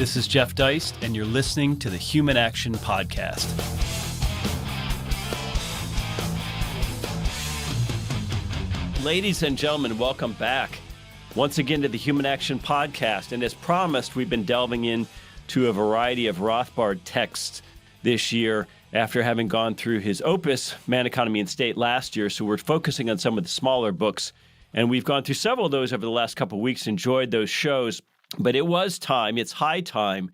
This is Jeff Deist, and you're listening to the Human Action Podcast. Ladies and gentlemen, welcome back once again to the Human Action Podcast. And as promised, we've been delving into a variety of Rothbard texts this year after having gone through his opus, Man, Economy, and State, last year. So we're focusing on some of the smaller books. And we've gone through several of those over the last couple of weeks, enjoyed those shows. But it was time, it's high time,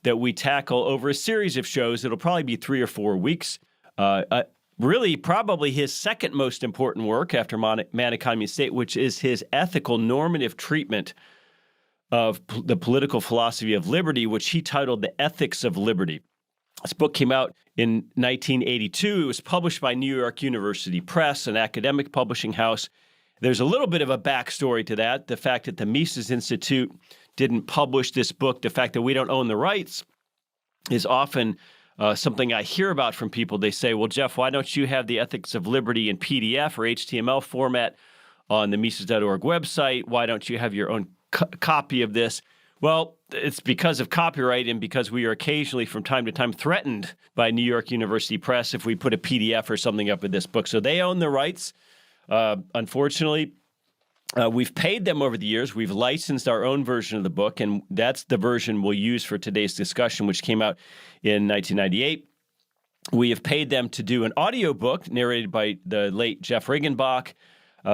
that we tackle over a series of shows. It'll probably be 3 or 4 weeks. Really, probably his second most important work after Man, Economy, and State, which is his ethical normative treatment of the political philosophy of liberty, which he titled The Ethics of Liberty. This book came out in 1982. It was published by New York University Press, an academic publishing house. There's a little bit of a backstory to that, the fact that the Mises Institute didn't publish this book, the fact that we don't own the rights is often something I hear about from people. They say, well, Jeff, why don't you have the Ethics of Liberty in PDF or HTML format on the Mises.org website? Why don't you have your own copy of this? Well, it's because of copyright and because we are occasionally from time to time threatened by New York University Press if we put a PDF or something up with this book. So they own the rights. Unfortunately, we've paid them over the years. We've licensed our own version of the book, and that's the version we'll use for today's discussion, which came out in 1998. We have paid them to do an audiobook narrated by the late Jeff Regenbach.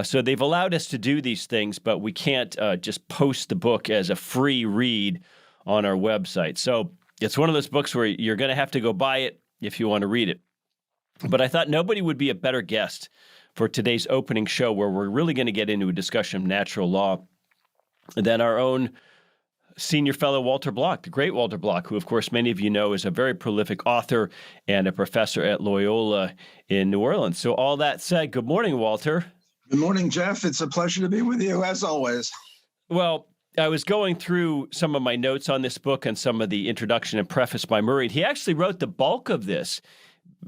So they've allowed us to do these things, but we can't just post the book as a free read on our website. So it's one of those books where you're going to have to go buy it if you want to read it. But I thought nobody would be a better guest for today's opening show, where we're really going to get into a discussion of natural law, than our own senior fellow Walter Block, the great Walter Block, who, of course, many of you know is a very prolific author and a professor at Loyola in New Orleans. So all that said, good morning, Walter. Good morning, Jeff. It's a pleasure to be with you, as always. Well, I was going through some of my notes on this book and some of the introduction and preface by Murray. He actually wrote the bulk of this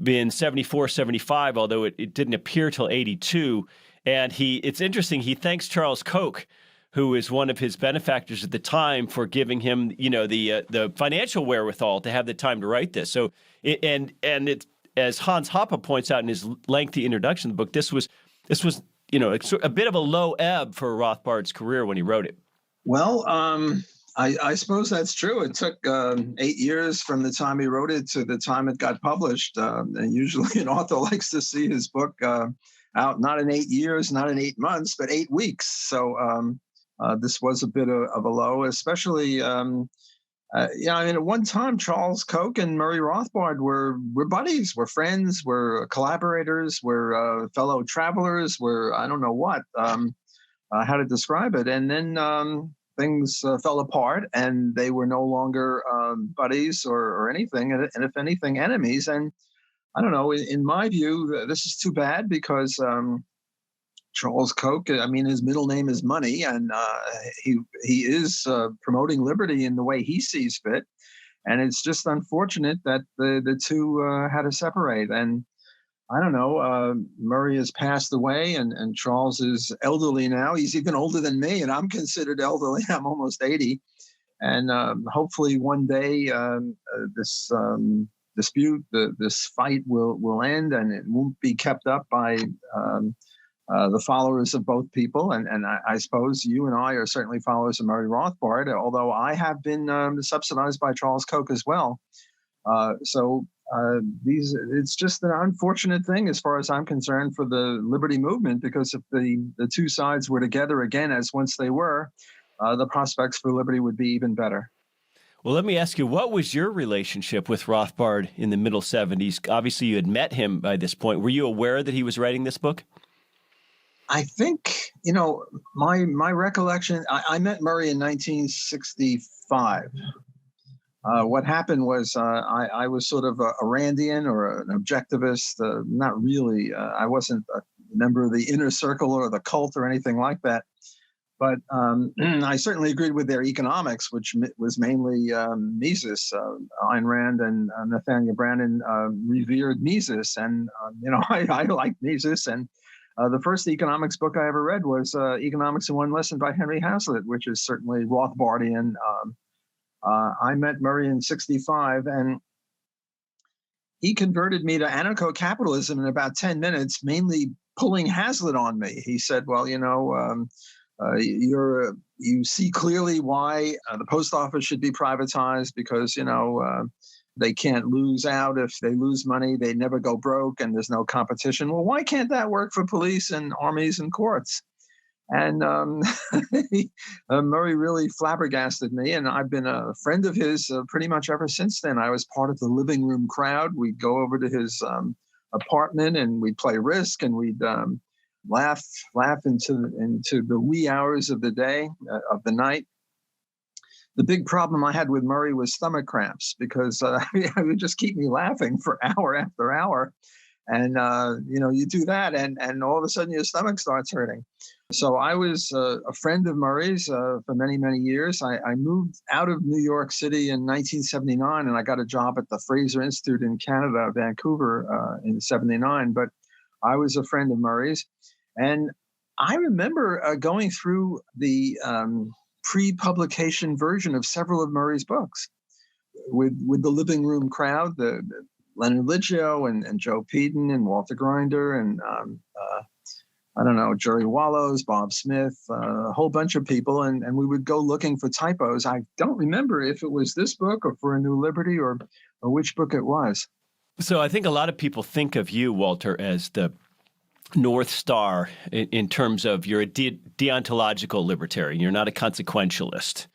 in 74, 75, although it didn't appear till 82. And it's interesting, he thanks Charles Koch, who is one of his benefactors at the time, for giving him, the financial wherewithal to have the time to write this. So, as Hans Hoppe points out in his lengthy introduction to the book, this was a bit of a low ebb for Rothbard's career when he wrote it. Well, I suppose that's true. It took 8 years from the time he wrote it to the time it got published. And usually an author likes to see his book out not in 8 years, not in 8 months, but 8 weeks. So this was a bit of a low, especially, at one time, Charles Koch and Murray Rothbard were buddies, were friends, were collaborators, were fellow travelers, were I don't know what, how to describe it. And then things fell apart, and they were no longer buddies or anything, and if anything, enemies. And I don't know, in my view, this is too bad, because Charles Koch, his middle name is Money, and he is promoting liberty in the way he sees fit. And it's just unfortunate that the two had to separate. And I don't know, Murray has passed away, and Charles is elderly now. He's even older than me, and I'm considered elderly. I'm almost 80. And hopefully one day this dispute, this fight will end, and it won't be kept up by the followers of both people. And I suppose you and I are certainly followers of Murray Rothbard, although I have been subsidized by Charles Koch as well. It's just an unfortunate thing, as far as I'm concerned, for the liberty movement, because if the two sides were together again as once they were, the prospects for liberty would be even better. Well, let me ask you, what was your relationship with Rothbard in the middle 70s? Obviously, you had met him by this point. Were you aware that he was writing this book? I think, my recollection, I met Murray in 1965. What happened was I was sort of a Randian or an objectivist, not really. I wasn't a member of the inner circle or the cult or anything like that. But I certainly agreed with their economics, which was mainly Mises. Ayn Rand and Nathaniel Branden revered Mises. And, I liked Mises. And the first economics book I ever read was Economics in One Lesson by Henry Hazlitt, which is certainly Rothbardian. I met Murray in 65, and he converted me to anarcho-capitalism in about 10 minutes, mainly pulling Hazlitt on me. He said, well, you see clearly why the post office should be privatized because, they can't lose out. If they lose money, they never go broke and there's no competition. Well, why can't that work for police and armies and courts? And Murray really flabbergasted me, and I've been a friend of his pretty much ever since then. I was part of the living room crowd. We'd go over to his apartment, and we'd play Risk, and we'd laugh into the wee hours of the day, of the night. The big problem I had with Murray was stomach cramps because it would just keep me laughing for hour after hour. And, you do that and all of a sudden your stomach starts hurting. So I was a friend of Murray's for many, many years. I moved out of New York City in 1979, and I got a job at the Fraser Institute in Canada, Vancouver, in 79. But I was a friend of Murray's. And I remember going through the pre-publication version of several of Murray's books with the living room crowd, the Leonard Liggio and Joe Peden and Walter Grinder and Jerry Wallows, Bob Smith, a whole bunch of people, and we would go looking for typos. I don't remember if it was this book or For a New Liberty or which book it was. So I think a lot of people think of you, Walter, as the North Star in terms of you're a deontological libertarian. You're not a consequentialist.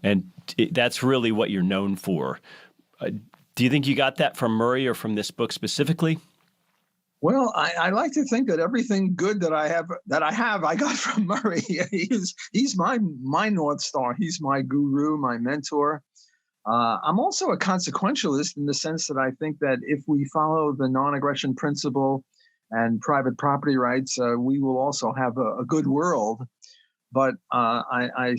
And that's really what you're known for. Do you think you got that from Murray or from this book specifically? Well, I like to think that everything good that I have, I got from Murray. He's my North Star. He's my guru, my mentor. I'm also a consequentialist in the sense that I think that if we follow the non-aggression principle and private property rights, we will also have a good world. But I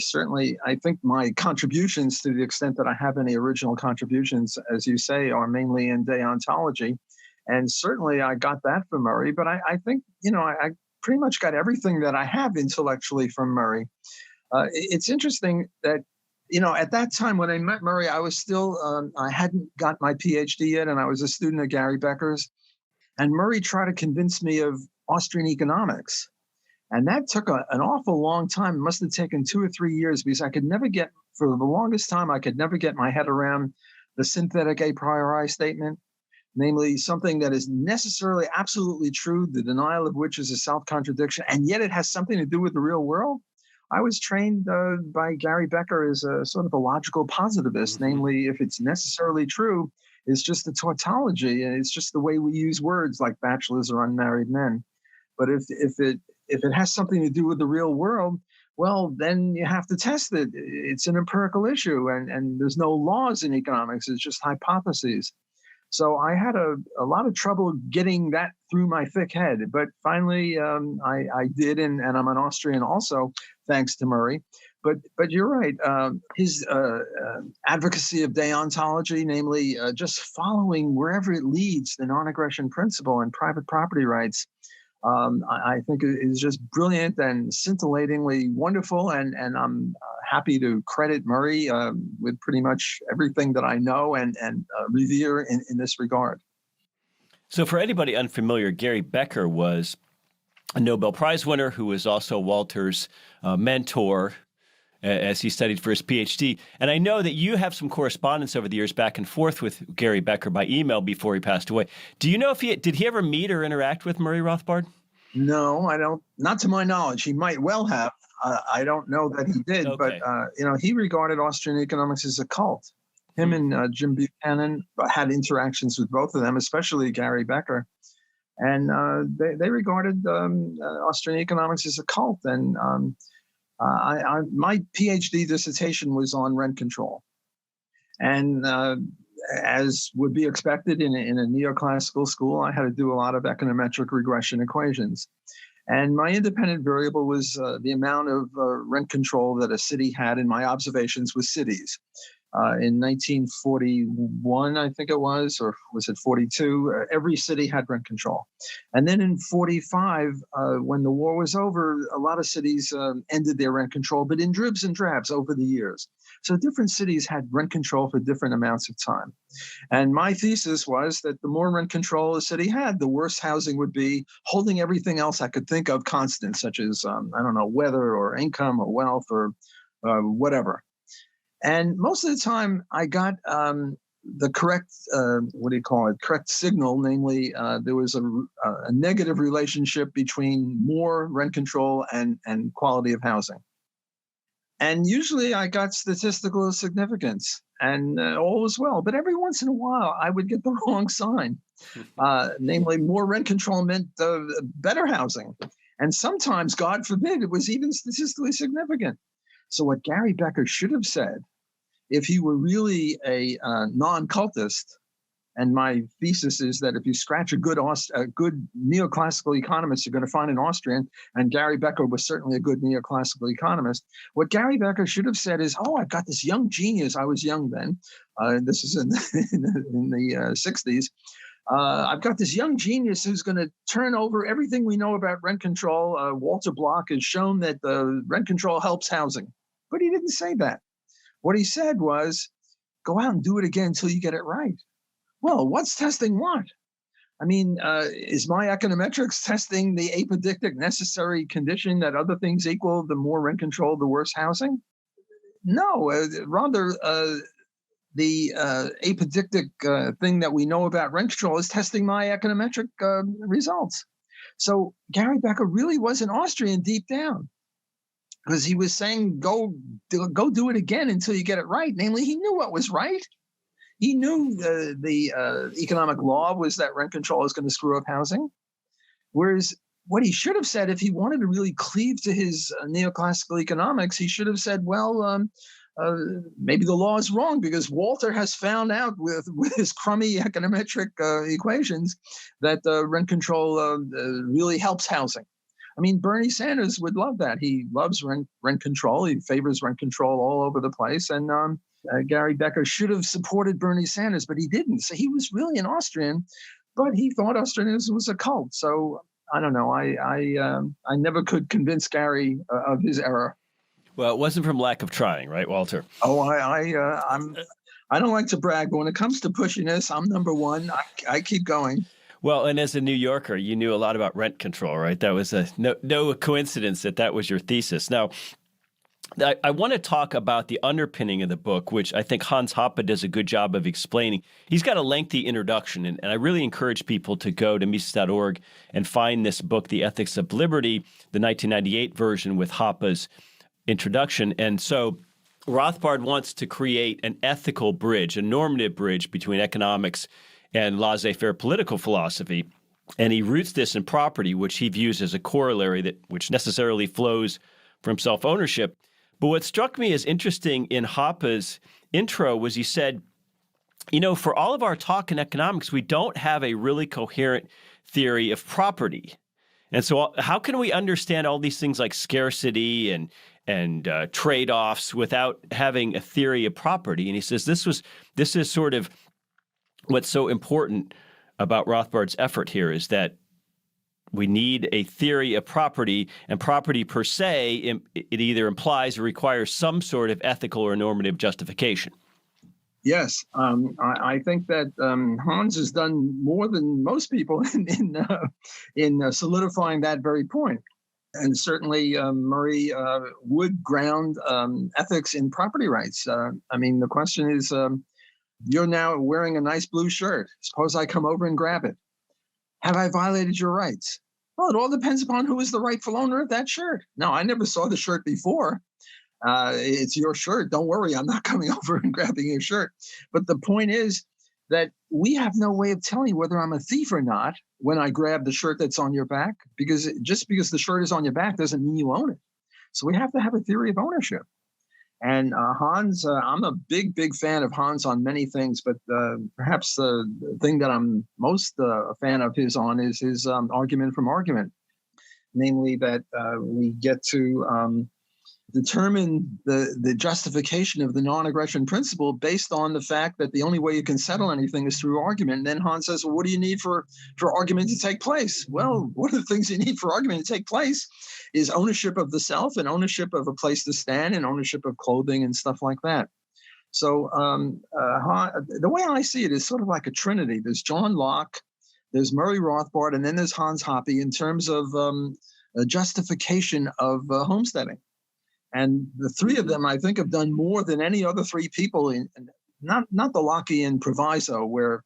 think my contributions, to the extent that I have any original contributions, as you say, are mainly in deontology. And certainly I got that from Murray. But I think, I pretty much got everything that I have intellectually from Murray. It's interesting that, at that time when I met Murray, I was still, I hadn't got my PhD yet, and I was a student at Gary Becker's. And Murray tried to convince me of Austrian economics. And that took an awful long time. It must have taken 2 or 3 years because for the longest time, I could never get my head around the synthetic a priori statement, namely something that is necessarily absolutely true, the denial of which is a self-contradiction, and yet it has something to do with the real world. I was trained by Gary Becker as a sort of a logical positivist, namely if it's necessarily true, it's just a tautology, and it's just the way we use words like bachelors or unmarried men. But if it has something to do with the real world, well, then you have to test it. It's an empirical issue, and there's no laws in economics. It's just hypotheses. So I had a lot of trouble getting that through my thick head. But finally, I did, and I'm an Austrian also, thanks to Murray. But you're right. His advocacy of deontology, namely just following wherever it leads, the non-aggression principle and private property rights, I think is just brilliant and scintillatingly wonderful. And I'm happy to credit Murray with pretty much everything that I know and revere in this regard. So for anybody unfamiliar, Gary Becker was a Nobel Prize winner who was also Walter's mentor as he studied for his PhD. And I know that you have some correspondence over the years back and forth with Gary Becker by email before he passed away. Do you know if did he ever meet or interact with Murray Rothbard? No, I don't. Not to my knowledge. He might well have. I don't know that he did, okay. But he regarded Austrian economics as a cult. Him and Jim Buchanan had interactions with both of them, especially Gary Becker. And they regarded Austrian economics as a cult. And my PhD dissertation was on rent control. And as would be expected in a neoclassical school, I had to do a lot of econometric regression equations. And my independent variable was the amount of rent control that a city had in my observations with cities. In 1941, I think it was, or was it 42? Every city had rent control. And then in 45, when the war was over, a lot of cities ended their rent control, but in dribs and drabs over the years. So different cities had rent control for different amounts of time. And my thesis was that the more rent control a city had, the worse housing would be, holding everything else I could think of constant, such as, weather or income or wealth or whatever. And most of the time, I got the correct, correct signal, namely there was a negative relationship between more rent control and quality of housing. And usually I got statistical significance and all was well. But every once in a while, I would get the wrong sign, namely more rent control meant better housing. And sometimes, God forbid, it was even statistically significant. So what Gary Becker should have said, if he were really a non-cultist, and my thesis is that if you scratch a good neoclassical economist, you're going to find an Austrian, and Gary Becker was certainly a good neoclassical economist. What Gary Becker should have said is, I've got this young genius. I was young then. This is in the 60s. I've got this young genius who's going to turn over everything we know about rent control. Walter Block has shown that the rent control helps housing. But he didn't say that. What he said was, go out and do it again until you get it right. Well, what's testing what? I mean, is my econometrics testing the apodictic necessary condition that other things equal, the more rent control, the worse housing? No, rather the apodictic thing that we know about rent control is testing my econometric results. So Gary Becker really was an Austrian deep down, because he was saying, go do it again until you get it right. Namely, he knew what was right. He knew the economic law was that rent control is going to screw up housing. Whereas what he should have said, if he wanted to really cleave to his neoclassical economics, he should have said, well, maybe the law is wrong, because Walter has found out with his crummy econometric equations that rent control really helps housing. I mean, Bernie Sanders would love that. He loves rent control. He favors rent control all over the place. And Gary Becker should have supported Bernie Sanders, but he didn't. So he was really an Austrian, but he thought Austrianism was a cult. So I don't know. I never could convince Gary of his error. Well, it wasn't from lack of trying, right, Walter? Oh, I don't like to brag, but when it comes to pushiness, I'm number one. I keep going. Well, and as a New Yorker, you knew a lot about rent control, right? That was no coincidence that was your thesis. Now, I want to talk about the underpinning of the book, which I think Hans Hoppe does a good job of explaining. He's got a lengthy introduction, and I really encourage people to go to Mises.org and find this book, The Ethics of Liberty, the 1998 version with Hoppe's introduction. And so Rothbard wants to create an ethical bridge, a normative bridge between economics and laissez-faire political philosophy. And he roots this in property, which he views as a corollary which necessarily flows from self-ownership. But what struck me as interesting in Hoppe's intro was he said, for all of our talk in economics, we don't have a really coherent theory of property. And so how can we understand all these things like scarcity and trade-offs without having a theory of property? And he says this is sort of what's so important about Rothbard's effort here, is that we need a theory of property, and property per se, it either implies or requires some sort of ethical or normative justification. Yes, I think that Hans has done more than most people in solidifying that very point. And certainly Murray would ground ethics in property rights. I mean, the question is, you're now wearing a nice blue shirt. Suppose I come over and grab it. Have I violated your rights? Well, it all depends upon who is the rightful owner of that shirt. No, I never saw the shirt before. It's your shirt. Don't worry, I'm not coming over and grabbing your shirt. But the point is that we have no way of telling whether I'm a thief or not when I grab the shirt that's on your back, because just because the shirt is on your back doesn't mean you own it. So we have to have a theory of ownership. And Hans, I'm a big fan of Hans on many things, but perhaps the thing that I'm most a fan of his on is his argument from argument, namely that we get to determine the justification of the non-aggression principle based on the fact that the only way you can settle anything is through argument. And then Hans says, well, what do you need for argument to take place? Well, one of the things you need for argument to take place is ownership of the self and ownership of a place to stand and ownership of clothing and stuff like that. So the way I see it is sort of like a trinity. There's John Locke, there's Murray Rothbard, and then there's Hans Hoppe in terms of a justification of homesteading. And the three of them, I think, have done more than any other three people in not the Blockean proviso, where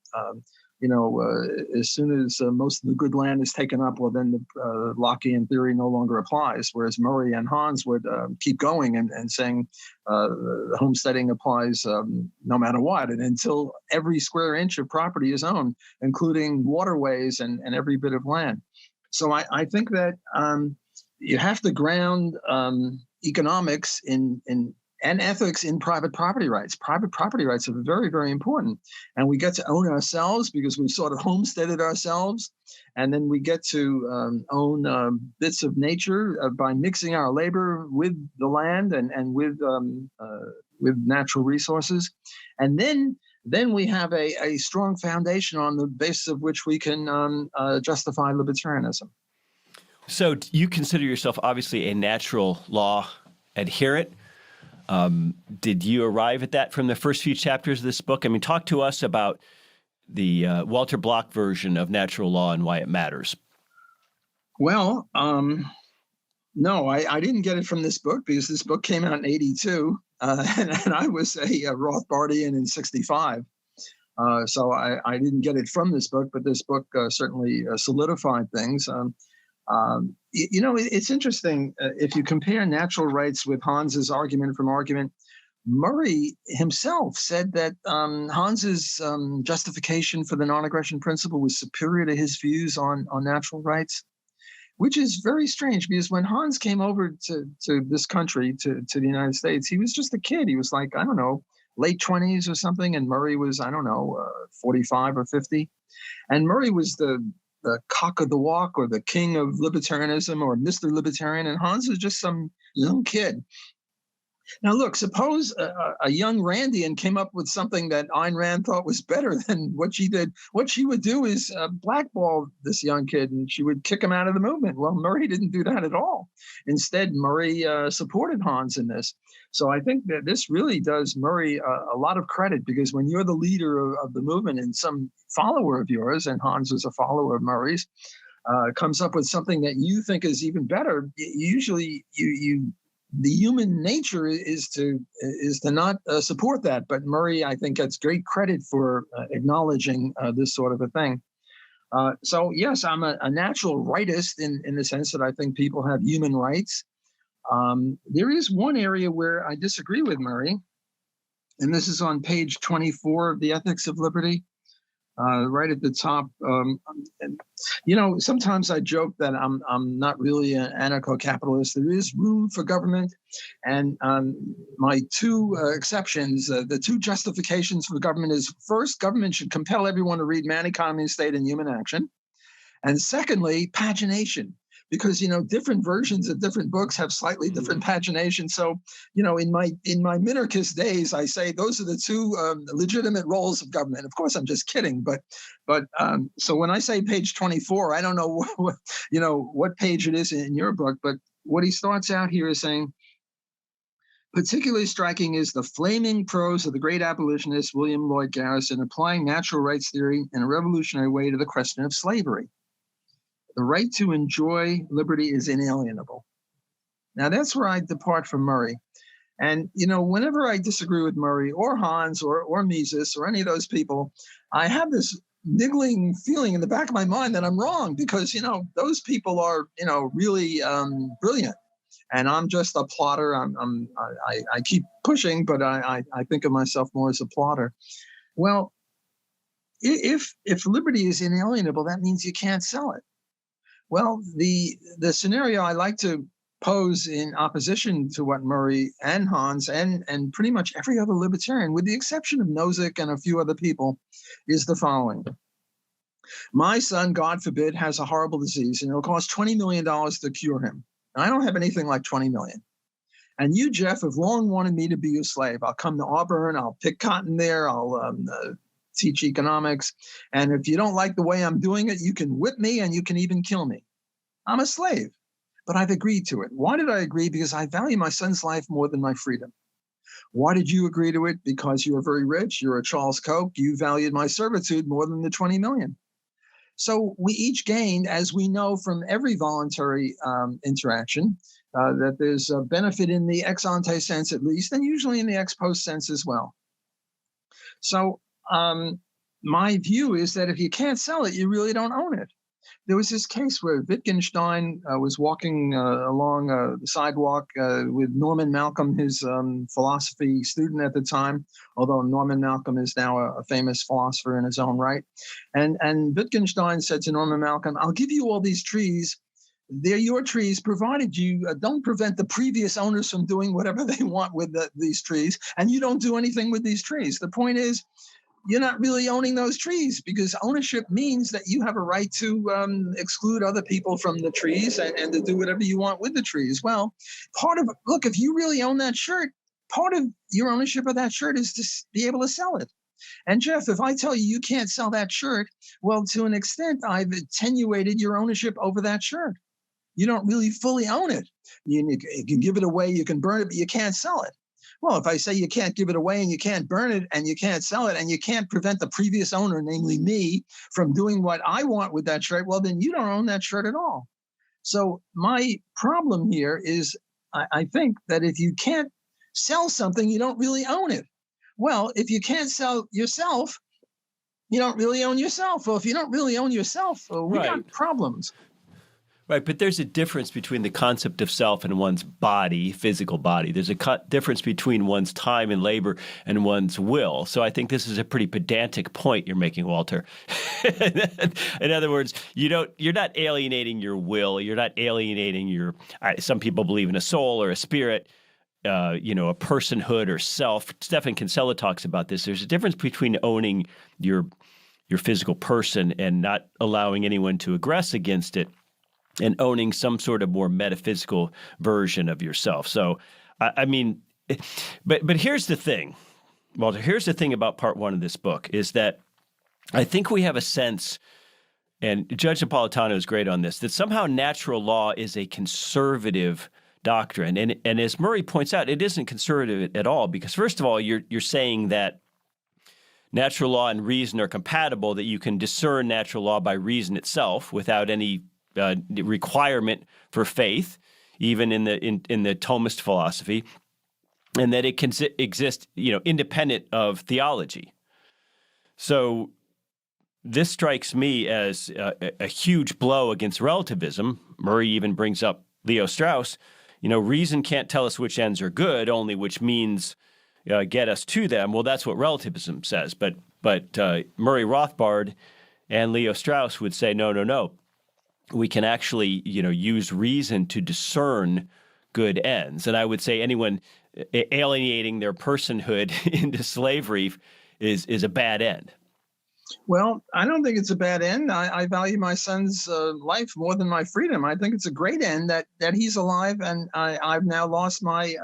as soon as most of the good land is taken up, well, then the Blockean theory no longer applies. Whereas Murray and Hans would keep going and saying the homesteading applies no matter what, and until every square inch of property is owned, including waterways and every bit of land. So I think that you have to ground economics and ethics in private property rights. Private property rights are very, very important. And we get to own ourselves because we sort of homesteaded ourselves. And then we get to own bits of nature by mixing our labor with the land and with natural resources. And then we have a strong foundation on the basis of which we can justify libertarianism. So you consider yourself obviously a natural law adherent. Did you arrive at that from the first few chapters of this book? I mean, talk to us about the Walter Block version of natural law and why it matters. Well, no, I didn't get it from this book because this book came out in 1982, and I was a Rothbardian in 1965. So I didn't get it from this book, but this book certainly solidified things. It's interesting if you compare natural rights with Hans's argument from argument. Murray himself said that Hans's justification for the non-aggression principle was superior to his views on natural rights, which is very strange because when Hans came over to this country, to the United States, he was just a kid. He was like, I don't know, late 20s or something, and Murray was, 45 or 50. And Murray was the cock of the walk or the king of libertarianism or Mr. Libertarian, and Hans was just some young kid. Now, look, suppose a young Randian came up with something that Ayn Rand thought was better than what she did. What she would do is blackball this young kid, and she would kick him out of the movement. Well, Murray didn't do that at all. Instead, Murray supported Hans in this. So I think that this really does Murray a lot of credit, because when you're the leader of the movement and some follower of yours, and Hans was a follower of Murray's, comes up with something that you think is even better, usually the human nature is to not support that. But Murray, I think, gets great credit for acknowledging this sort of a thing. So yes, I'm a natural rightist in the sense that I think people have human rights. There is one area where I disagree with Murray, and this is on page 24 of the Ethics of Liberty. Right at the top, sometimes I joke that I'm not really an anarcho-capitalist. There is room for government, and my two exceptions, the two justifications for government is: first, government should compel everyone to read Man, Economy, and State and Human Action, and secondly, pagination. Because different versions of different books have slightly different pagination. So in my minarchist days, I say those are the two legitimate roles of government. Of course, I'm just kidding, but so when I say page 24, I don't know what page it is in your book, but what he starts out here is saying, particularly striking is the flaming prose of the great abolitionist William Lloyd Garrison applying natural rights theory in a revolutionary way to the question of slavery. The right to enjoy liberty is inalienable. Now, that's where I depart from Murray. And, whenever I disagree with Murray or Hans or Mises or any of those people, I have this niggling feeling in the back of my mind that I'm wrong because, those people are, really brilliant. And I'm just a plotter. I keep pushing, but I think of myself more as a plotter. Well, if liberty is inalienable, that means you can't sell it. Well, the scenario I like to pose in opposition to what Murray and Hans and pretty much every other libertarian, with the exception of Nozick and a few other people, is the following. My son, God forbid, has a horrible disease, and it'll cost $20 million to cure him. And I don't have anything like $20 million. And you, Jeff, have long wanted me to be your slave. I'll come to Auburn. I'll pick cotton there. I'll teach economics. And if you don't like the way I'm doing it, you can whip me and you can even kill me. I'm a slave, but I've agreed to it. Why did I agree? Because I value my son's life more than my freedom. Why did you agree to it? Because you are very rich. You're a Charles Koch. You valued my servitude more than the 20 million. So we each gained, as we know from every voluntary interaction, that there's a benefit in the ex ante sense at least, and usually in the ex post sense as well. So my view is that if you can't sell it, you really don't own it. There was this case where Wittgenstein was walking along the sidewalk with Norman Malcolm, his philosophy student at the time, although Norman Malcolm is now a famous philosopher in his own right. And Wittgenstein said to Norman Malcolm, I'll give you all these trees. They're your trees, provided you don't prevent the previous owners from doing whatever they want with these trees, and you don't do anything with these trees. The point is, you're not really owning those trees, because ownership means that you have a right to exclude other people from the trees and to do whatever you want with the trees. Well, look, if you really own that shirt, part of your ownership of that shirt is to be able to sell it. And Jeff, if I tell you you can't sell that shirt, well, to an extent, I've attenuated your ownership over that shirt. You don't really fully own it. You can give it away, you can burn it, but you can't sell it. Well, if I say you can't give it away and you can't burn it and you can't sell it and you can't prevent the previous owner, namely me, from doing what I want with that shirt, well, then you don't own that shirt at all. So my problem here is I think that if you can't sell something, you don't really own it. Well, if you can't sell yourself, you don't really own yourself. Well, if you don't really own yourself, we got problems. Right, but there's a difference between the concept of self and one's body, physical body. There's a difference between one's time and labor and one's will. So I think this is a pretty pedantic point you're making, Walter. In other words, you're not alienating your will. You're not alienating your. Some people believe in a soul or a spirit, a personhood or self. Stephan Kinsella talks about this. There's a difference between owning your physical person and not allowing anyone to aggress against it, and owning some sort of more metaphysical version of yourself. So, but here's the thing, Walter. Here's the thing about part one of this book is that I think we have a sense, and Judge Napolitano is great on this, that somehow natural law is a conservative doctrine. And as Murray points out, it isn't conservative at all, because first of all, you're saying that natural law and reason are compatible, that you can discern natural law by reason itself without any requirement for faith, even in the Thomist philosophy, and that it can exist, independent of theology. So this strikes me as a huge blow against relativism. Murray even brings up Leo Strauss. Reason can't tell us which ends are good, only which means get us to them. Well, that's what relativism says. But Murray Rothbard and Leo Strauss would say, no. We can actually, use reason to discern good ends. And I would say anyone alienating their personhood into slavery is a bad end. Well, I don't think it's a bad end. I value my son's life more than my freedom. I think it's a great end that he's alive and I've now lost my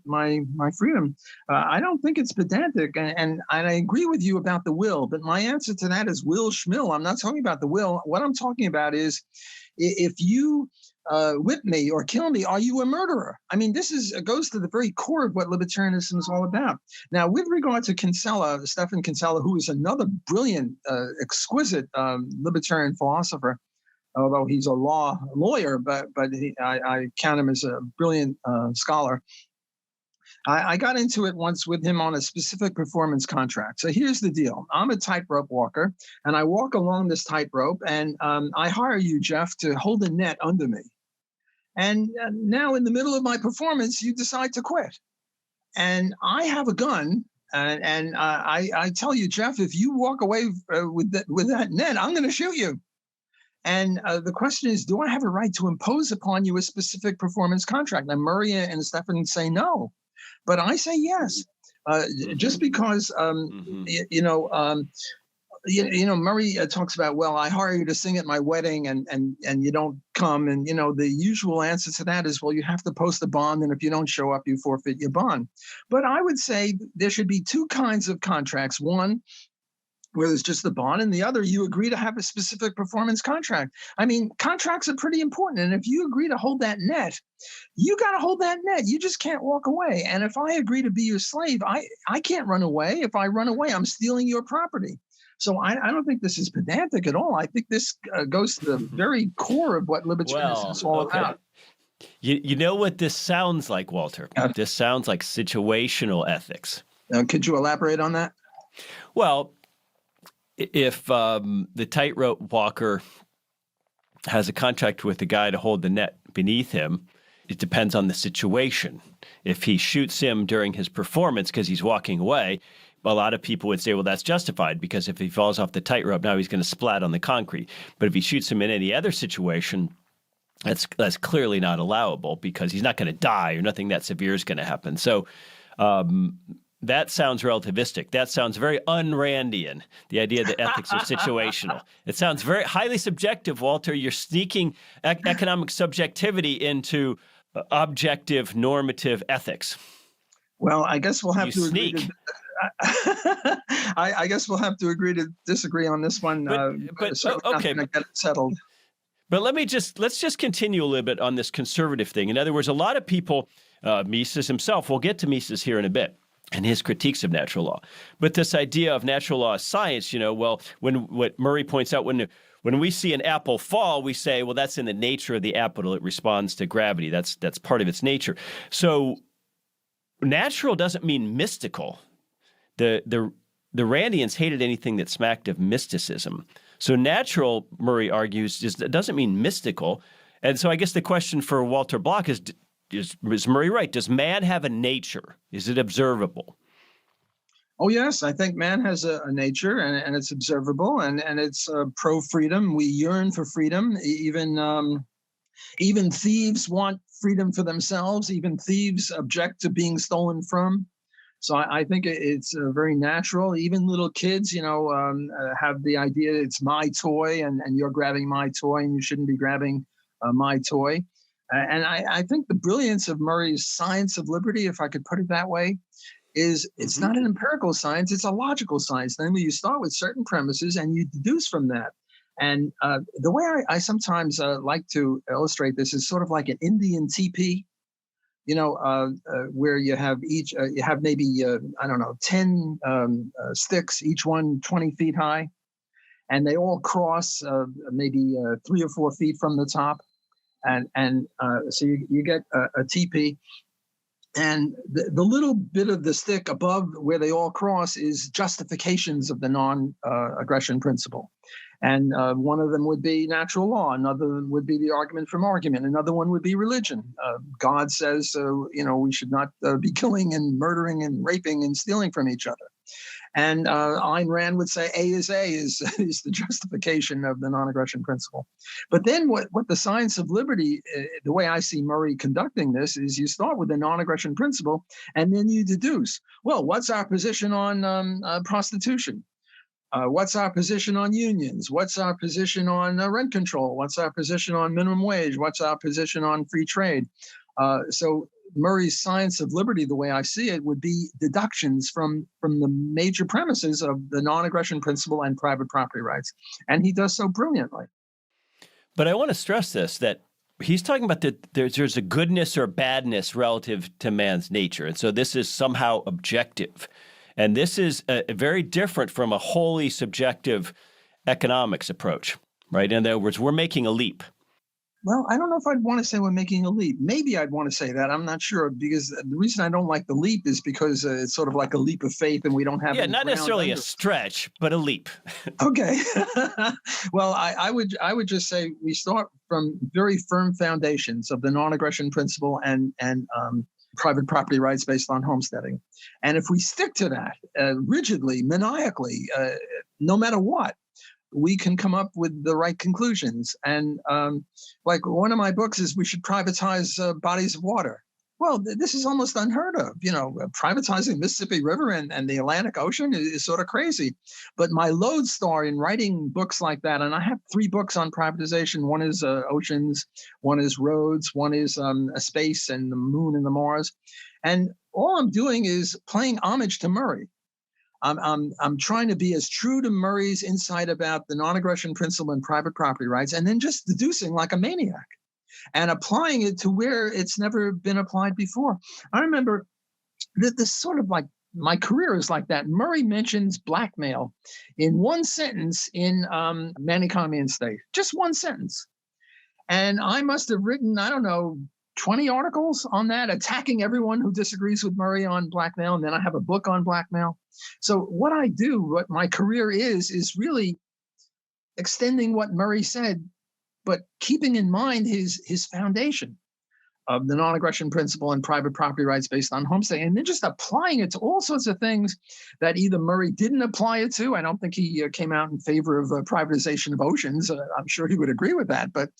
my freedom. I don't think it's pedantic, and I agree with you about the will. But my answer to that is will schmill. I'm not talking about the will. What I'm talking about is if you whip me or kill me, are you a murderer? I mean, this goes to the very core of what libertarianism is all about. Now, with regard to Kinsella, Stephan Kinsella, who is another brilliant, exquisite libertarian philosopher, although he's a lawyer, but I count him as a brilliant scholar. I got into it once with him on a specific performance contract. So here's the deal. I'm a tightrope walker, and I walk along this tightrope, and I hire you, Jeff, to hold a net under me. And now in the middle of my performance, you decide to quit. And I have a gun, and I tell you, Jeff, if you walk away with that net, I'm going to shoot you. And the question is, do I have a right to impose upon you a specific performance contract? Now, Murray and Stephan say no. But I say yes, just because, Murray talks about, well, I hire you to sing at my wedding and you don't come. And, the usual answer to that is, well, you have to post a bond. And if you don't show up, you forfeit your bond. But I would say there should be two kinds of contracts. One, where there's just the bond, and the other, you agree to have a specific performance contract. I mean, contracts are pretty important. And if you agree to hold that net, you got to hold that net. You just can't walk away. And if I agree to be your slave, I can't run away. If I run away, I'm stealing your property. So I don't think this is pedantic at all. I think this goes to the very core of what libertarianism is all about. You know what this sounds like, Walter? This sounds like situational ethics. Could you elaborate on that? Well, if the tightrope walker has a contract with the guy to hold the net beneath him, it depends on the situation. If he shoots him during his performance because he's walking away, a lot of people would say, well, that's justified, because if he falls off the tightrope, now he's going to splat on the concrete. But if he shoots him in any other situation, that's clearly not allowable, because he's not going to die, or nothing that severe is going to happen. So that sounds relativistic. That sounds very un-Randian, the idea that ethics are situational. It sounds very highly subjective, Walter. You're sneaking economic subjectivity into objective normative ethics. Well, I guess we'll have to sneak. agree. I guess we'll have to agree to disagree on this one. But okay, not get it settled. But let's just continue a little bit on this conservative thing. In other words, a lot of people, Mises himself, we'll get to Mises here in a bit, and his critiques of natural law. But this idea of natural law as science, what Murray points out, when we see an apple fall, we say, well, that's in the nature of the apple. It responds to gravity. That's part of its nature. So natural doesn't mean mystical. The Randians hated anything that smacked of mysticism. So natural, Murray argues, doesn't mean mystical. And so I guess the question for Walter Block is Murray right? Does man have a nature? Is it observable? Oh, yes. I think man has a nature, and it's observable, and it's pro-freedom. We yearn for freedom. Even thieves want freedom for themselves. Even thieves object to being stolen from. So I think it's very natural. Even little kids, have the idea it's my toy, and you're grabbing my toy, and you shouldn't be grabbing my toy. And I think the brilliance of Murray's science of liberty, if I could put it that way, is it's not an empirical science, it's a logical science. Namely, you start with certain premises and you deduce from that. And the way I sometimes like to illustrate this is sort of like an Indian teepee. Where you have you have maybe, 10 sticks, each one 20 feet high, and they all cross maybe 3 or 4 feet from the top. And so you get a teepee, and the little bit of the stick above where they all cross is justifications of the non-aggression principle. And one of them would be natural law. Another would be the argument from argument. Another one would be religion. God says, we should not be killing and murdering and raping and stealing from each other. And Ayn Rand would say A is the justification of the non-aggression principle. But then what the science of liberty, the way I see Murray conducting this, is you start with the non-aggression principle, and then you deduce, well, what's our position on prostitution? What's our position on unions? What's our position on rent control? What's our position on minimum wage? What's our position on free trade? So Murray's science of liberty, the way I see it, would be deductions from the major premises of the non-aggression principle and private property rights. And he does so brilliantly. But I want to stress this, that he's talking about that there's a goodness or badness relative to man's nature. And so this is somehow objective. And this is very different from a wholly subjective economics approach, right? In other words, we're making a leap. Well, I don't know if I'd want to say we're making a leap. Maybe I'd want to say that. I'm not sure, because the reason I don't like the leap is because it's sort of like a leap of faith, and we don't have. Yeah, not necessarily a stretch, but a leap. Okay. Well, I would just say we start from very firm foundations of the non-aggression principle and private property rights based on homesteading. And if we stick to that rigidly, maniacally, no matter what, we can come up with the right conclusions. And like one of my books is we should privatize bodies of water. well, this is almost unheard of. Privatizing Mississippi River and the Atlantic Ocean is sort of crazy. But my lodestar in writing books like that, and I have 3 books on privatization. One is oceans, one is roads, one is a space and the moon and the Mars. And all I'm doing is playing homage to Murray. I'm trying to be as true to Murray's insight about the non-aggression principle and private property rights, and then just deducing like a maniac and applying it to where it's never been applied before. I remember that this sort of like my career is like that. Murray mentions blackmail in one sentence in Manicomian State, just one sentence. And I must have written, I don't know, 20 articles on that, attacking everyone who disagrees with Murray on blackmail. And then I have a book on blackmail. So what I do, what my career is really extending what Murray said, but keeping in mind his foundation of the non-aggression principle and private property rights based on homesteading, and then just applying it to all sorts of things that either Murray didn't apply it to. I don't think he came out in favor of privatization of oceans. I'm sure he would agree with that, but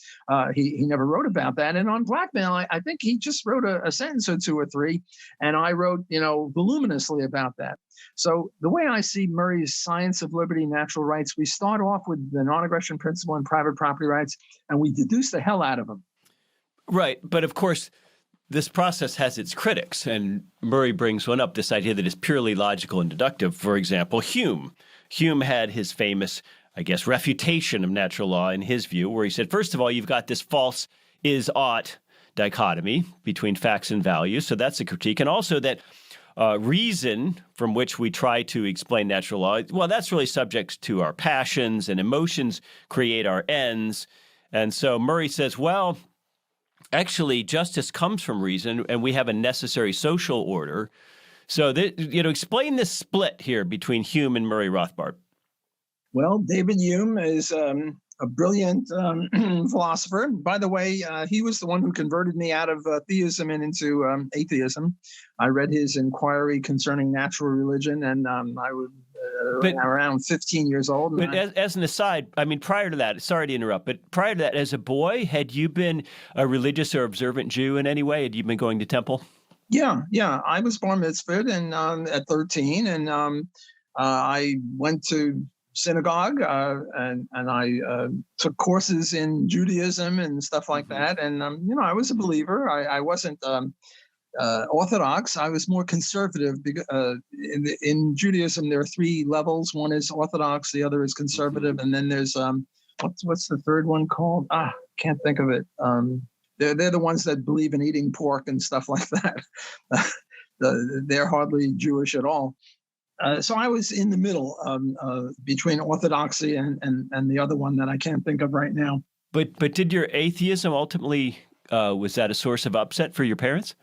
he never wrote about that. And on blackmail, I think he just wrote a sentence or 2 or 3, and I wrote, voluminously about that. So the way I see Murray's Science of Liberty, Natural Rights, we start off with the non-aggression principle and private property rights, and we deduce the hell out of them. Right. But of course, this process has its critics, and Murray brings one up, this idea that is purely logical and deductive. For example, Hume. Hume had his famous, refutation of natural law in his view, where he said, first of all, you've got this false is-ought dichotomy between facts and values. So that's a critique. And also that reason from which we try to explain natural law, well, that's really subject to our passions, and emotions create our ends. And so Murray says, well, actually, justice comes from reason, and we have a necessary social order. So, explain this split here between Hume and Murray Rothbard. Well, David Hume is a brilliant philosopher. By the way, he was the one who converted me out of theism and into atheism. I read his Inquiry Concerning Natural Religion, and I was around 15 years old. But as an aside, prior to that, sorry to interrupt, but prior to that, as a boy, had you been a religious or observant Jew in any way? Had you been going to temple? Yeah. I was bar mitzvahed at 13, and I went to synagogue, and I took courses in Judaism and stuff like that. And, I was a believer. I wasn't Orthodox. I was more conservative. In Judaism, there are 3 levels. One is Orthodox, the other is conservative, and then there's what's the third one called? Can't think of it. They're the ones that believe in eating pork and stuff like that. They're hardly Jewish at all. So I was in the middle between Orthodoxy and the other one that I can't think of right now. But did your atheism ultimately was that a source of upset for your parents?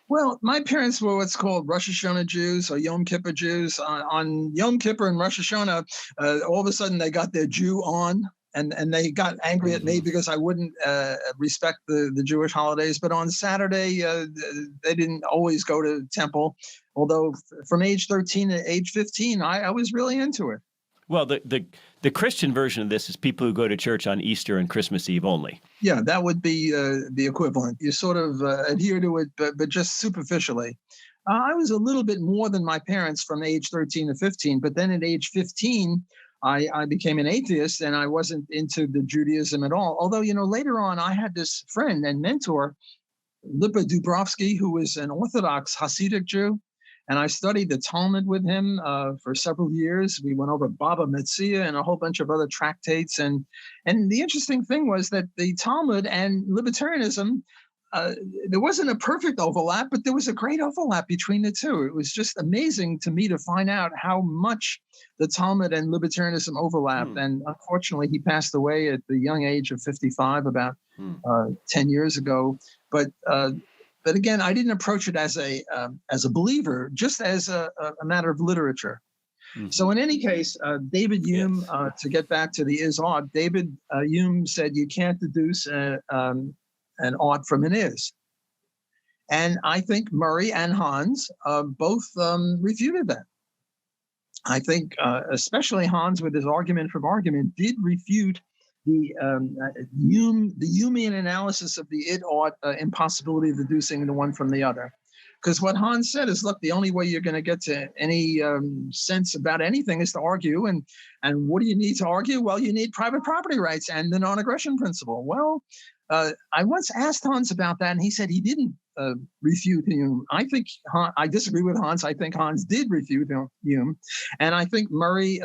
Well, my parents were what's called Rosh Hashanah Jews or Yom Kippur Jews. On Yom Kippur and Rosh Hashanah, all of a sudden they got their Jew on, and they got angry at me because I wouldn't respect the Jewish holidays. But on Saturday, they didn't always go to temple, although from age 13 to age 15, I was really into it. Well, the Christian version of this is people who go to church on Easter and Christmas Eve only. Yeah, that would be the equivalent. You sort of adhere to it, but just superficially. I was a little bit more than my parents from age 13 to 15, but then at age 15, I became an atheist, and I wasn't into the Judaism at all. Although, later on, I had this friend and mentor, Lipa Dubrovsky, who was an Orthodox Hasidic Jew. And I studied the Talmud with him for several years. We went over Baba Metzia and a whole bunch of other tractates. And the interesting thing was that the Talmud and libertarianism, there wasn't a perfect overlap, but there was a great overlap between the two. It was just amazing to me to find out how much the Talmud and libertarianism overlapped. And unfortunately, he passed away at the young age of 55 about 10 years ago. But again, I didn't approach it as a believer, just as a matter of literature. So in any case, David Hume, to get back to the is-ought, David Hume said you can't deduce an ought from an is. And I think Murray and Hans both refuted that. I think especially Hans, with his argument from argument, did refute the Humean analysis of the id ought impossibility of deducing the one from the other. Because what Hans said is, look, the only way you're going to get to any sense about anything is to argue. And what do you need to argue? Well, you need private property rights and the non-aggression principle. Well, I once asked Hans about that, and he said he didn't refute Hume. I disagree with Hans. I think Hans did refute Hume. And I think Murray,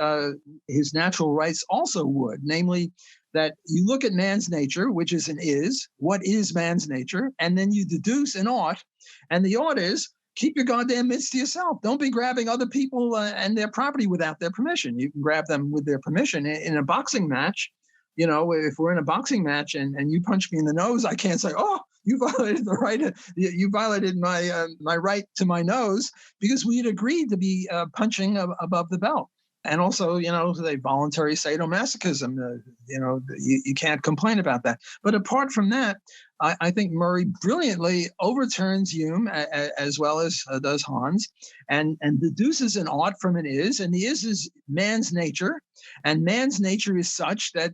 his natural rights also would, namely, that you look at man's nature, which is an is, what is man's nature, and then you deduce an ought, and the ought is keep your goddamn mitts to yourself. Don't be grabbing other people and their property without their permission. You can grab them with their permission. In a boxing match, if we're in a boxing match and you punch me in the nose, I can't say, oh, you violated the right, you violated my right to my nose, because we had agreed to be punching above the belt. And also, the voluntary sadomasochism, you can't complain about that. But apart from that, I think Murray brilliantly overturns Hume as well as does Hans, and deduces an ought from an is, and the is man's nature, and man's nature is such that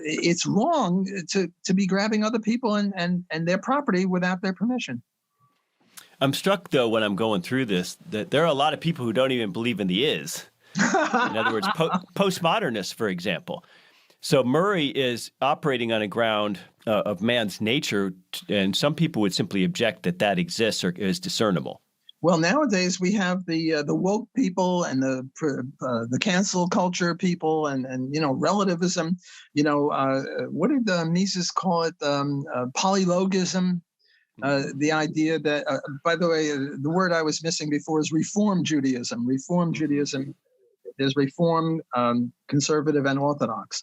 it's wrong to be grabbing other people and their property without their permission. I'm struck, though, when I'm going through this, that there are a lot of people who don't even believe in the is. In other words, postmodernists, for example. So Murray is operating on a ground of man's nature, and some people would simply object that exists or is discernible. Well, nowadays we have the woke people and the cancel culture people and relativism. What did Mises call it? Polylogism. The idea that, by the way, the word I was missing before is Reform Judaism. Reform Judaism. There's Reform, Conservative, and Orthodox.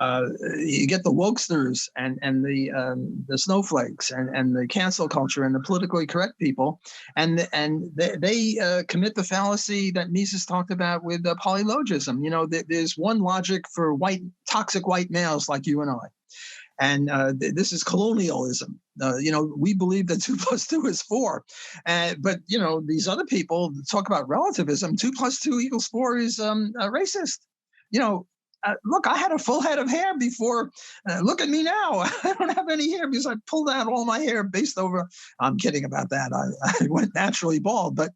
You get the wokesters and the snowflakes and the cancel culture and the politically correct people, and they commit the fallacy that Mises talked about with polylogism. There's one logic for toxic white males like you and I. And this is colonialism. We believe that 2 + 2 is 4. But these other people talk about relativism. 2 + 2 = 4 is racist. Look, I had a full head of hair before. Look at me now. I don't have any hair because I pulled out all my hair based over. I'm kidding about that. I went naturally bald. But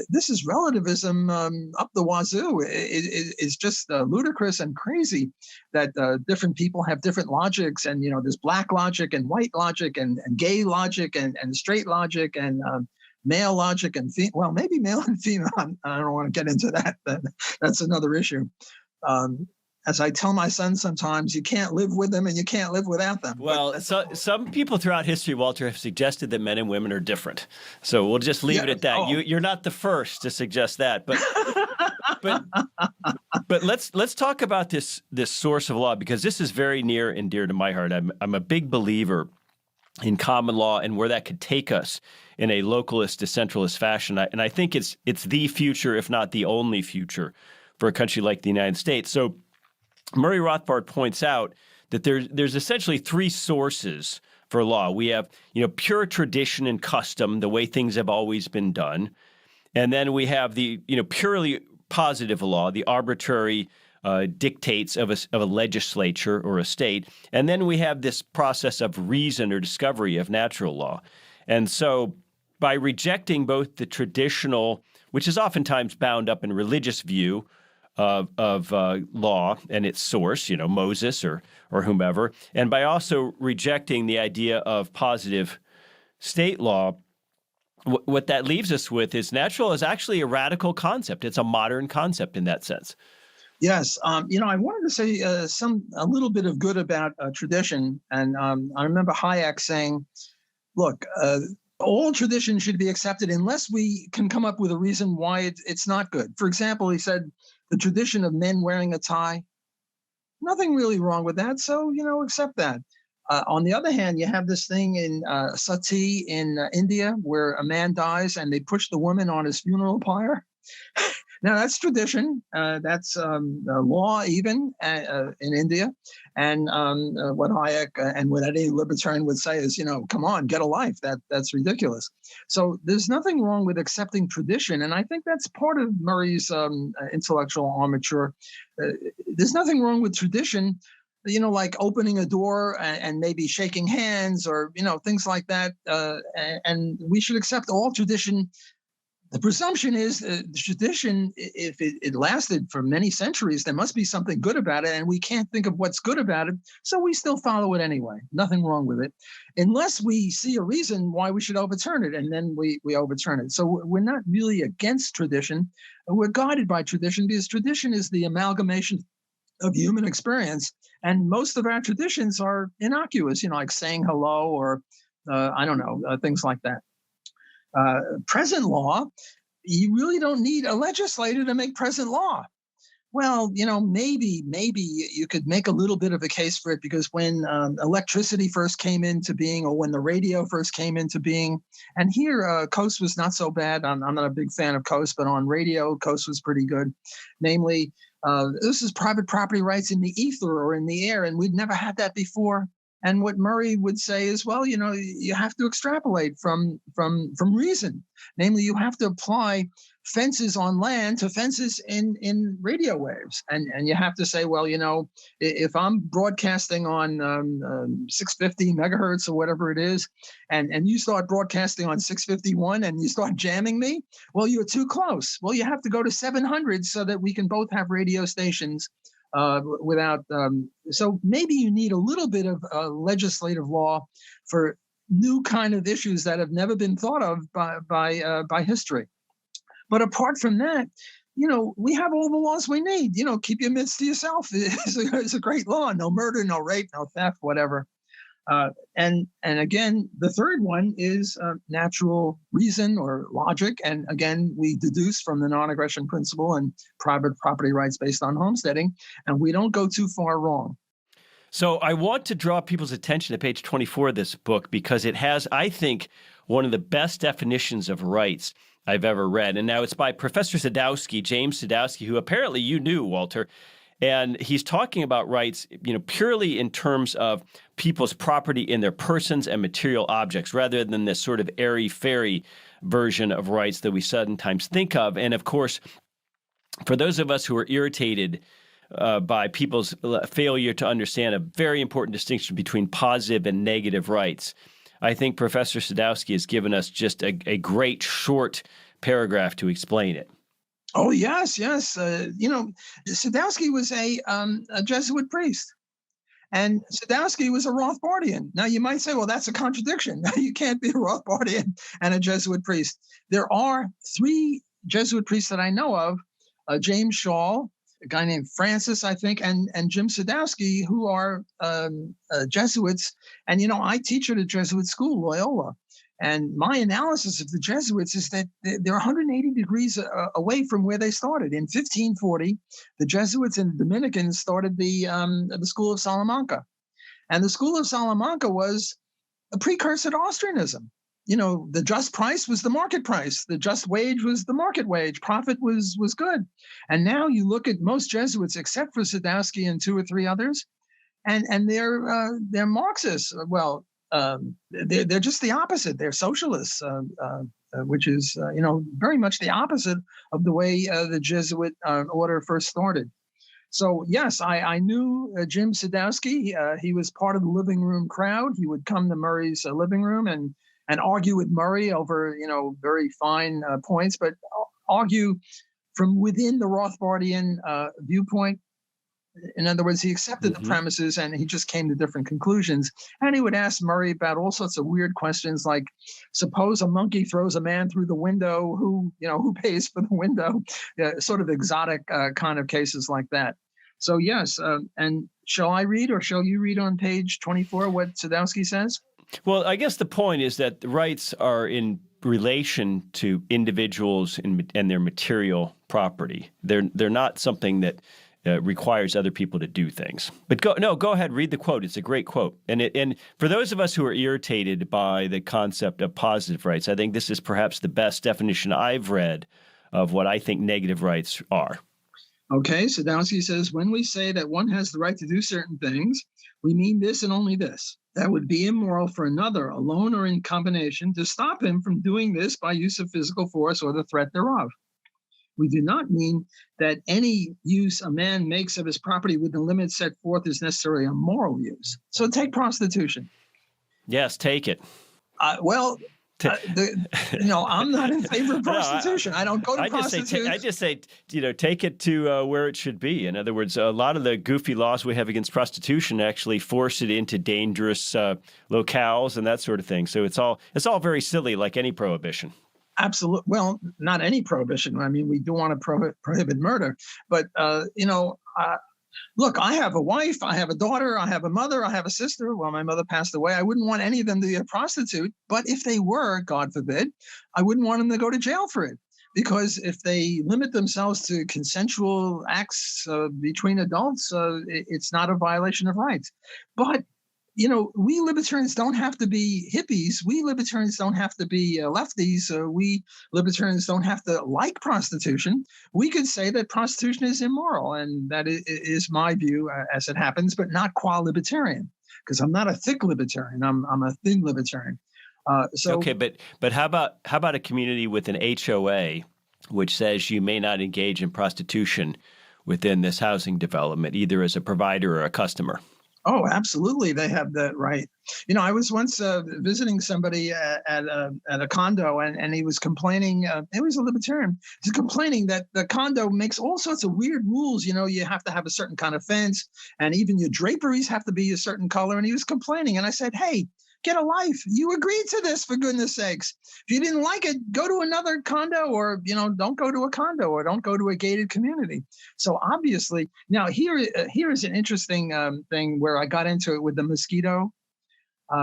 this is relativism up the wazoo. It's just ludicrous and crazy that different people have different logics, and there's black logic and white logic and gay logic and straight logic and male logic and maybe male and female. I don't want to get into that. That's another issue. As I tell my son sometimes, you can't live with them and you can't live without them. Well, some people throughout history, Walter, have suggested that men and women are different. So we'll just leave it at that. Oh. You're not the first to suggest that, but let's talk about this source of law, because this is very near and dear to my heart. I'm a big believer in common law and where that could take us in a localist, decentralist fashion. And I think it's the future, if not the only future, for a country like the United States. So Murray Rothbard points out that there's essentially 3 sources for law. We have, pure tradition and custom, the way things have always been done. And then we have the, purely positive law, the arbitrary dictates of a legislature or a state. And then we have this process of reason or discovery of natural law. And so by rejecting both the traditional, which is oftentimes bound up in religious view of law and its source, Moses or whomever, and by also rejecting the idea of positive state law, what that leaves us with is natural is actually a radical concept. It's a modern concept in that sense. Yes. I wanted to say a little bit of good about tradition. And I remember Hayek saying, look, all tradition should be accepted unless we can come up with a reason why it's not good. For example, he said, the tradition of men wearing a tie, nothing really wrong with that. So, accept that. On the other hand, you have this thing in Sati in India where a man dies and they push the woman on his funeral pyre. Now that's tradition. That's law even in India. And what Hayek and what any libertarian would say is, come on, get a life. That's ridiculous. So there's nothing wrong with accepting tradition. And I think that's part of Murray's intellectual armature. There's nothing wrong with tradition, like opening a door and maybe shaking hands or, things like that. And we should accept all tradition. The presumption is the tradition, if it lasted for many centuries, there must be something good about it, and we can't think of what's good about it, so we still follow it anyway. Nothing wrong with it, unless we see a reason why we should overturn it, and then we overturn it. So we're not really against tradition. We're guided by tradition because tradition is the amalgamation of human experience, and most of our traditions are innocuous, like saying hello or, things like that. Present law, you really don't need a legislator to make present law. Well, maybe you could make a little bit of a case for it because when electricity first came into being or when the radio first came into being, and here Koch was not so bad. I'm not a big fan of Koch, but on radio, Koch was pretty good. Namely, this is private property rights in the ether or in the air, and we'd never had that before. And what Murray would say is, well, you have to extrapolate from reason. Namely, you have to apply fences on land to fences in radio waves. And you have to say, well, if I'm broadcasting on 650 megahertz or whatever it is, and you start broadcasting on 651 and you start jamming me, well, you're too close. Well, you have to go to 700 so that we can both have radio stations without. So maybe you need a little bit of legislative law for new kind of issues that have never been thought of by history. But apart from that, we have all the laws we need. Keep your midst to yourself is a great law. No murder, no rape, no theft, whatever. And again, the third one is natural reason or logic. And again, we deduce from the non-aggression principle and private property rights based on homesteading, and we don't go too far wrong. So I want to draw people's attention to page 24 of this book because it has, I think, one of the best definitions of rights I've ever read. And now it's by Professor Sadowski, James Sadowski, who apparently you knew, Walter. And he's talking about rights, purely in terms of people's property in their persons and material objects, rather than this sort of airy-fairy version of rights that we sometimes think of. And of course, for those of us who are irritated by people's failure to understand a very important distinction between positive and negative rights, I think Professor Sadowski has given us just a great short paragraph to explain it. Oh, yes. Sadowski was a Jesuit priest, and Sadowski was a Rothbardian. Now, you might say, well, that's a contradiction. You can't be a Rothbardian and a Jesuit priest. There are 3 Jesuit priests that I know of, James Shaw, a guy named Francis, I think, and Jim Sadowski, who are Jesuits. And, I teach at a Jesuit school, Loyola. And my analysis of the Jesuits is that they're 180 degrees away from where they started. In 1540, the Jesuits and the Dominicans started the School of Salamanca. And the School of Salamanca was a precursor to Austrianism. The just price was the market price. The just wage was the market wage. Profit was good. And now you look at most Jesuits, except for Sadowski and 2 or 3 others, and they're Marxists. Well, they're just the opposite. They're socialists, which is very much the opposite of the way the Jesuit order first started. So yes, I knew Jim Sadowski. He was part of the living room crowd. He would come to Murray's living room and argue with Murray over very fine points, but argue from within the Rothbardian viewpoint. In other words, he accepted the premises and he just came to different conclusions. And he would ask Murray about all sorts of weird questions like, suppose a monkey throws a man through the window, who pays for the window? Sort of exotic kind of cases like that. So yes, and shall I read or shall you read on page 24 what Sadowski says? Well, I guess the point is that the rights are in relation to individuals and their material property. They're not something that requires other people to do things. But go ahead, read the quote. It's a great quote. And for those of us who are irritated by the concept of positive rights, I think this is perhaps the best definition I've read of what I think negative rights are. Okay, Sadowski says, when we say that one has the right to do certain things, we mean this and only this. That would be immoral for another, alone or in combination, to stop him from doing this by use of physical force or the threat thereof. We do not mean that any use a man makes of his property with the limits set forth is necessarily a moral use. So take prostitution. Yes, take it. I'm not in favor of prostitution. I don't go to prostitutes. I just say, take it to where it should be. In other words, a lot of the goofy laws we have against prostitution actually force it into dangerous locales and that sort of thing. So it's all very silly, like any prohibition. Absolutely. Well, not any prohibition. I mean, we do want to prohibit murder, but look, I have a wife, I have a daughter, I have a mother, I have a sister. Well, my mother passed away. I wouldn't want any of them to be a prostitute, but if they were, God forbid, I wouldn't want them to go to jail for it. Because if they limit themselves to consensual acts between adults, it's not a violation of rights. But we libertarians don't have to be hippies. We libertarians don't have to be lefties. We libertarians don't have to like prostitution. We could say that prostitution is immoral, and that is my view as it happens, but not qua libertarian, because I'm not a thick libertarian. I'm a thin libertarian. Okay, but how about a community with an HOA which says you may not engage in prostitution within this housing development, either as a provider or a customer? Oh, absolutely. They have that right. I was once visiting somebody at a condo, and he was complaining. He was a libertarian. He's complaining that the condo makes all sorts of weird rules. You have to have a certain kind of fence, and even your draperies have to be a certain color. And he was complaining. And I said, hey, get a life. You agreed to this, for goodness sakes. If you didn't like it, go to another condo, or, don't go to a condo, or don't go to a gated community. So obviously, now here is an interesting thing where I got into it with the mosquito.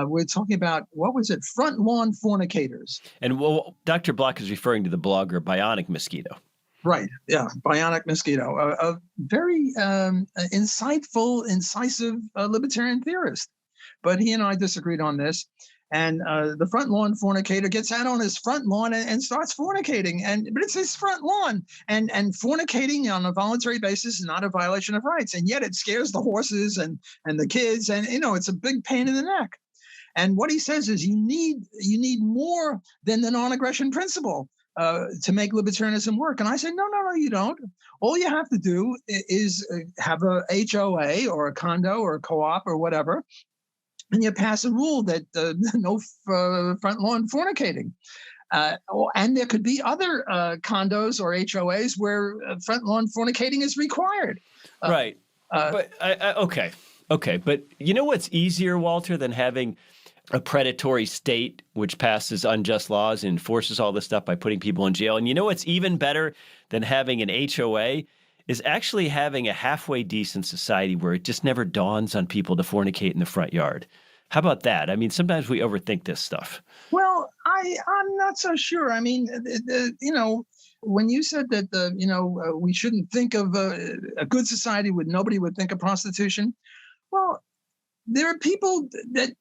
We're talking about, what was it? Front lawn fornicators. And Dr. Block is referring to the blogger Bionic Mosquito. Right. Yeah. Bionic Mosquito, a very insightful, incisive libertarian theorist. But he and I disagreed on this. And the front lawn fornicator gets out on his front lawn and starts fornicating. But it's his front lawn. And fornicating on a voluntary basis is not a violation of rights. And yet it scares the horses and the kids. And, it's a big pain in the neck. And what he says is you need more than the non-aggression principle to make libertarianism work. And I said, no, you don't. All you have to do is have a HOA or a condo or a co-op or whatever, and you pass a rule that no front lawn fornicating. And there could be other condos or HOAs where front lawn fornicating is required. Right. But okay. But you know what's easier, Walter, than having a predatory state which passes unjust laws and enforces all this stuff by putting people in jail? And you know what's even better than having an HOA is actually having a halfway decent society where it just never dawns on people to fornicate in the front yard. How about that? I mean, sometimes we overthink this stuff. Well, I'm not so sure. I mean, when you said that, we shouldn't think of a good society where nobody would think of prostitution. Well, there are people that,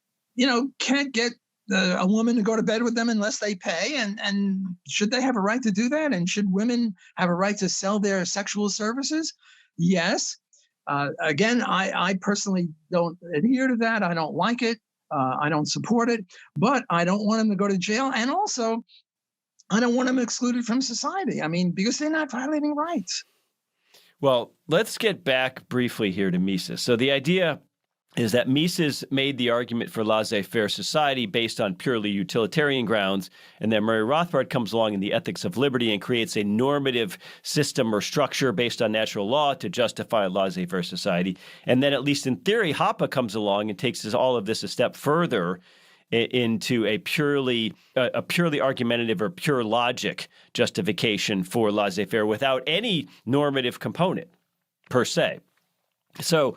can't get a woman to go to bed with them unless they pay. And should they have a right to do that? And should women have a right to sell their sexual services? Yes. Again, I personally don't adhere to that. I don't like it. I don't support it. But I don't want them to go to jail. And also, I don't want them excluded from society. I mean, because they're not violating rights. Well, let's get back briefly here to Mises. So the idea is that Mises made the argument for laissez-faire society based on purely utilitarian grounds, and then Murray Rothbard comes along in the ethics of liberty and creates a normative system or structure based on natural law to justify a laissez-faire society. And then, at least in theory, Hoppe comes along and takes all of this a step further into a purely argumentative or pure logic justification for laissez-faire without any normative component per se. So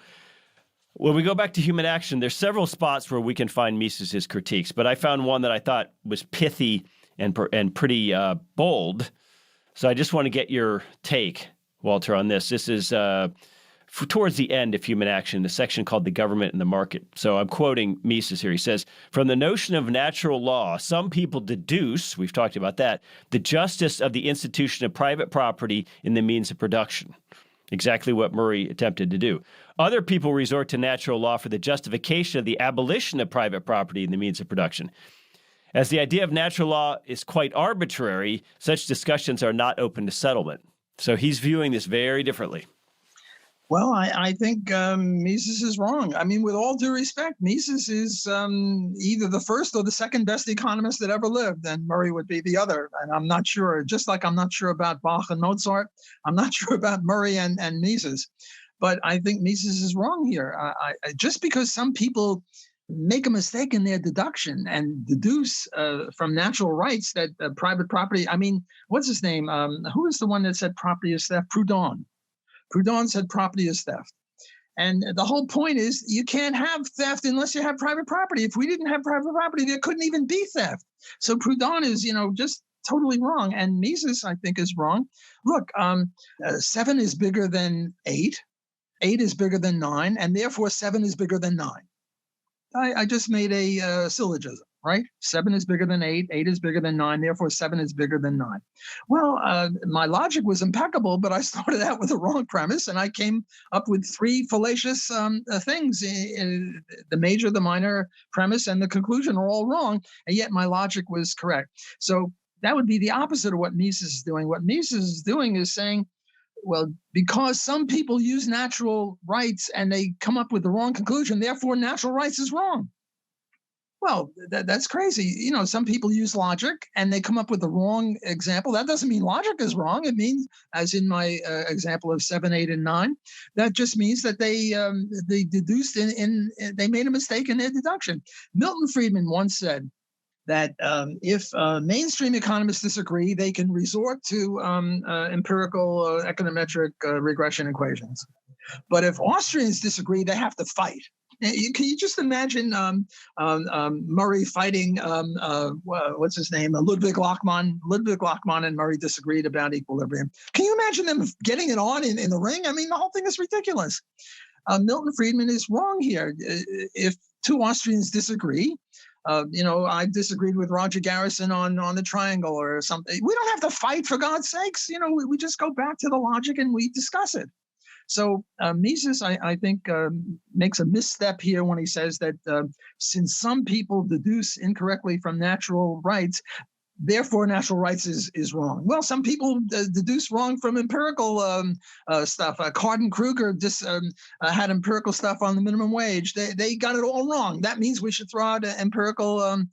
when we go back to human action, there's several spots where we can find Mises's critiques, but I found one that I thought was pithy and pretty bold. So I just want to get your take, Walter, on this. This is towards the end of Human Action, a section called The Government and the Market. So I'm quoting Mises here. He says, from the notion of natural law, some people deduce, we've talked about that, the justice of the institution of private property in the means of production. Exactly what Murray attempted to do. Other people resort to natural law for the justification of the abolition of private property in the means of production. As the idea of natural law is quite arbitrary, such discussions are not open to settlement. So he's viewing this very differently. Well, I think Mises is wrong. I mean, with all due respect, Mises is either the first or the second best economist that ever lived, and Murray would be the other. And I'm not sure, just like I'm not sure about Bach and Mozart, I'm not sure about Murray and Mises. But I think Mises is wrong here. Just because some people make a mistake in their deduction and deduce from natural rights that private property, I mean, what's his name? Who is the one that said property is theft? Proudhon. Proudhon said property is theft. And the whole point is you can't have theft unless you have private property. If we didn't have private property, there couldn't even be theft. So Proudhon is, just totally wrong. And Mises, I think, is wrong. Look, 7 is bigger than 8. 8 is bigger than 9. And therefore, 7 is bigger than 9. I just made a syllogism, right? 7 is bigger than 8, 8 is bigger than 9, therefore 7 is bigger than 9. Well, my logic was impeccable, but I started out with a wrong premise, and I came up with 3 fallacious things. The major, the minor premise, and the conclusion are all wrong, and yet my logic was correct. So that would be the opposite of what Mises is doing. What Mises is doing is saying, well, because some people use natural rights and they come up with the wrong conclusion, therefore natural rights is wrong. Well, that's crazy. Some people use logic and they come up with the wrong example. That doesn't mean logic is wrong. It means, as in my example of 7, 8, and 9, that just means that they deduced they made a mistake in their deduction. Milton Friedman once said that if mainstream economists disagree, they can resort to empirical econometric regression equations. But if Austrians disagree, they have to fight. Can you just imagine Murray fighting, what's his name, Ludwig Lochmann? Ludwig Lochmann and Murray disagreed about equilibrium. Can you imagine them getting it on in the ring? I mean, the whole thing is ridiculous. Milton Friedman is wrong here. If 2 Austrians disagree, I disagreed with Roger Garrison on the triangle or something. We don't have to fight, for God's sakes. We just go back to the logic and we discuss it. So Mises, I think, makes a misstep here when he says that since some people deduce incorrectly from natural rights, therefore natural rights is wrong. Well, some people deduce wrong from empirical stuff. Carden Kruger had empirical stuff on the minimum wage. They got it all wrong. That means we should throw out empirical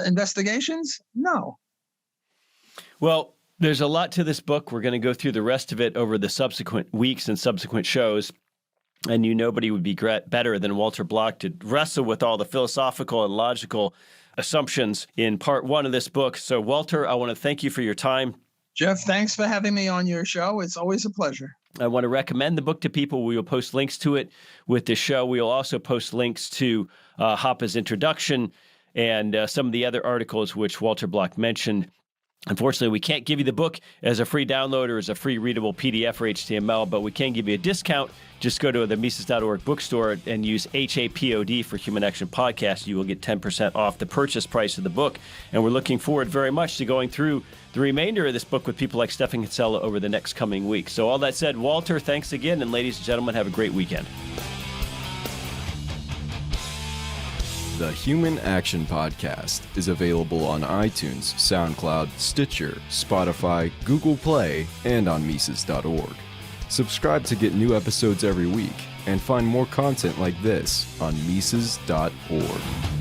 investigations? No. Well, there's a lot to this book. We're going to go through the rest of it over the subsequent weeks and subsequent shows. And nobody would be better than Walter Block to wrestle with all the philosophical and logical assumptions in part 1 of this book. So, Walter, I want to thank you for your time. Jeff, thanks for having me on your show. It's always a pleasure. I want to recommend the book to people. We will post links to it with this show. We will also post links to Hoppe's introduction and some of the other articles which Walter Block mentioned. Unfortunately, we can't give you the book as a free download or as a free readable PDF or HTML, but we can give you a discount. Just go to the Mises.org bookstore and use HAPOD for Human Action Podcast. You will get 10% off the purchase price of the book. And we're looking forward very much to going through the remainder of this book with people like Stephan Kinsella over the next coming weeks. So all that said, Walter, thanks again. And ladies and gentlemen, have a great weekend. The Human Action Podcast is available on iTunes, SoundCloud, Stitcher, Spotify, Google Play, and on Mises.org. Subscribe to get new episodes every week, and find more content like this on Mises.org.